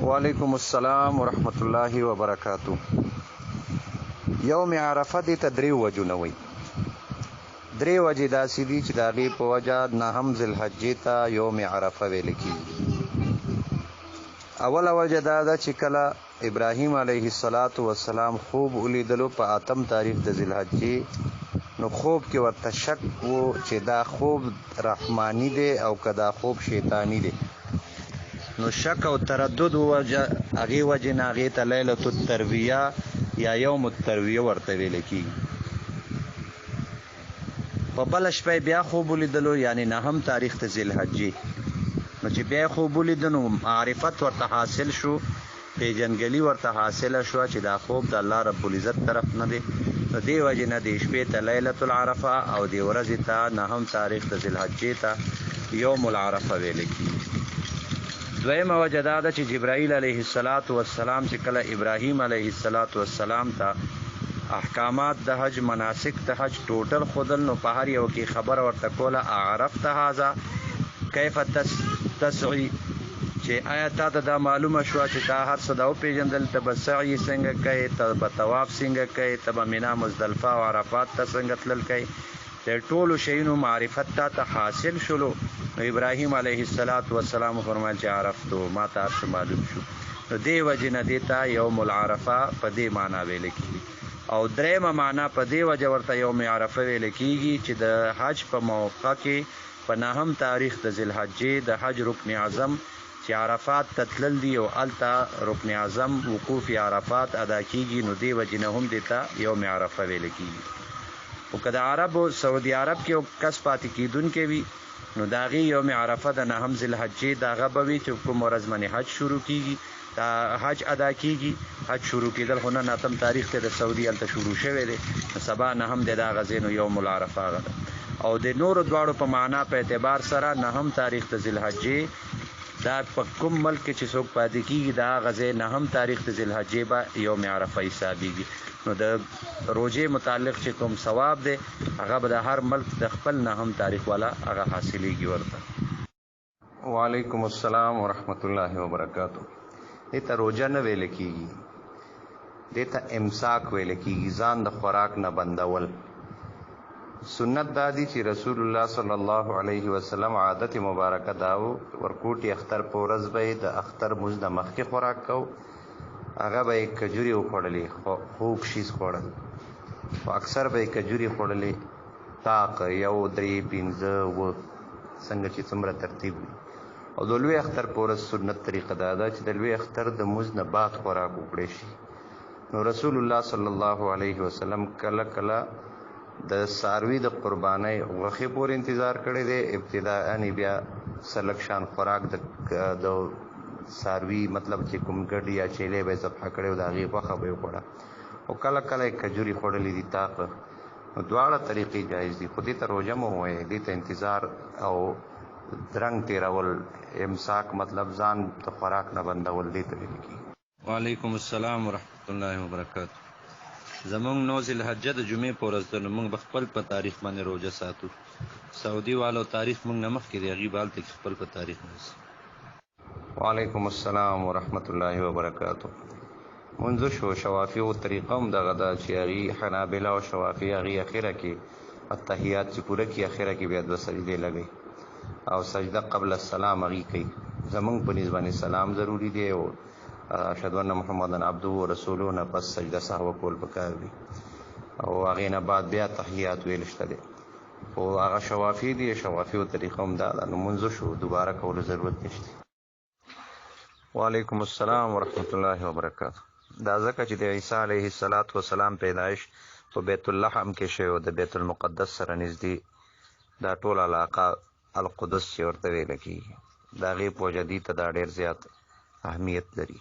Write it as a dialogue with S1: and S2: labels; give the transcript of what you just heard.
S1: وعلیکم السلام ورحمت الله وبرکاتو. یوم عرفه دې ته درې وجونه وي. درې وجې داسې دي چې د هغې په وجه نهم ذوالحجې ته یوم عرفه ویل کېږي. اوله وجه دا ده چې کله ابراهیم علیه السلام خوب ولیدلو په 8 تاریخ د ذوالحجې، نو خوب کې ورته شک و چې دا خوب رحمانی دی او که دا خوب شیطانی دی. نو شک او تردد وجه هغې وجې نه هغې ته لیلة الترویه یا یوم الترویه ورته ویل کېږي. په بله شپه بیا خوب ولیدلو یعنی 9 تاریخ د ذوالحجې، نو چې بیا خوب ولیدو نو معرفت ورته حاصل شو، پیژنګلي ورته حاصله شوه چې دا خوب د الله رب العزت طرف نه دی. نو دې وجې نه دې شپې ته لیلة العرفه او دې ورځې ته 9 تاریخ د ذوالحجې ته یوم العرفه ویل کېږي. دویمه وجه دا ده چې جبرائیل علیه السلام چې کله ابراهیم علیه السلام ته احکامات د حج، مناسک د حج ټوټل خودل، نو په هر یو کې خبر ورته کوله عرفت هذا کیف تسعی، چې آیا تا ته دا معلومه شوه چې تا هر څه دا وپېژندل، ته به سعی څنګه کوې، ته به طواف څنګه کوې، ته به مینا مزدلفه او عرفات ته څنګه تلل کوې. د ټولو شیونو معرفت تا ته حاصل شلو. نو ابراهیم علیه السلام فرمایل چې عرفتو، ما ته هر څه معلوم شو. نو دې وجې نه دې ته یوم العرفه په دې معنا ویل کېږي. او درېیمه معنا په دې وجه ورته یوم عرفه ویل کېږي چې د حج په موقع کې په 9 تاریخ د ذوالحجې د حج رکن اعظم چې عرفات ته تلل دي او هلته رکن اعظم وقوف عرفات ادا کېږي، نو دې وجې نه هم دې ته یوم عرفه ویل کېږي. او که د عربو سعودي عرب کې یو کس پاتې کېدونکی وي، نو د هغې یوم عرفه د 9 ذوالحجې د هغه به وي چې کوم ورځ باندې حج شروع کېږي، دا حج ادا کېږي. حج شروع کېدل خو نن 8 تاریخ ته د سعودي هلته شروع شوی دی، نو سبا 9 دی د هغه ځای، نو یوم العرفه هغه ده. او د نورو دواړو په معنا په اعتبار سره 9 تاریخ د ذوالحجې دا په کوم ملک کې چې څوک پاتې کېږي د هغه ځای 9 تاریخ د ذوالحجې به یوم عرفه حسابېږي. نو د روژې متعلق چې کوم ثواب دی هغه به د هر ملک د خپل 9 تاریخ والا هغه حاصلېږي ورته. وعلیکم السلام ورحمت الله وبرکاتو. دې ته روژه نه ویل کېږي، دې ته امساک ویل کېږي، ځان د خوراک نه بندول. سنت دا دی چې رسول الله صلی الله علیه وسلم عادت مبارکه داو، ورکوټي اختر په ورځ به د اختر مونځ نه مخکې خوراک کو، هغه به یې کجوري وخوړلې، خوږ شیز خوړل، خو اکثر به یې کجوري خوړلې، طاق 1 3 5 و څنګه چې څومره ترتیب وي. او د لوی اختر په ورځ سنت طریقه دا ده چې د لوی اختر د مونځ نه بعد خوراک وکړی شي. نو رسول الله صلی الله علیه وسلم کله کله د څاروي د قربانۍ غوښې پورې انتظار کړی دی، ابتداءً بیا سلک شان خوراک د څاروي مطلب چې کوم ګډ یا چیلې به یې ذبحه کړی و د هغې غوښه به یې وخوړه، او کله کله یې کجوري خوړلي دي، طاق. نو دواړه طریقې جایز دي، خو دې ته روژه مه وایئ، دې ته انتظار او درنګ تېرول، امساک مطلب ځان د خوراک نه بندول، دې ته ویل کېږي. وعلیکم السلام ورحمت الله وبرکاتو. زمونږ 9 ذوالحجه د جمعې په ورځ ده، نو موږ به خپل په تاریخ باندې روژه ساتو. سعودي والو تاریخ موږ نه مخکې دی، هغوی به هلته کې خپل په تاریخ نیسي. وعلیکم السلام ورحمت الله وبرکاتو. منځ شو شوافیو طریقه هم دغه ده چې هغې حنابله او شوافي هغې اخره کې اتحیات چې پوره کړي، اخره کې بیا 2 سجدې لګوي او سجده قبل السلام هغې کوي. زمونږ په نسبت باندې سلام ضروري دی، او اشهد ان محمدن عبده و رسوله نه پس سجده سهو کول پکار دي، او هغې نه بعد بیا تحیات ویل شته دی. خو هغه شوافي دي، شوافیو طریقه هم دا ده، نو منځ شو دوباره کولو ضرورت نشته. وعلیکم السلام ورحمت الله وبرکاتو. دا ځکه چې د عیسی علیه السلام پیدایش په بیت اللحم کې شوی و، د بیت المقدس سره نږدې، دا ټول علاقه القدس چې ورته ویله کېږي، د هغې په وجه دې ته دا ډېر زیات اهمیت لري.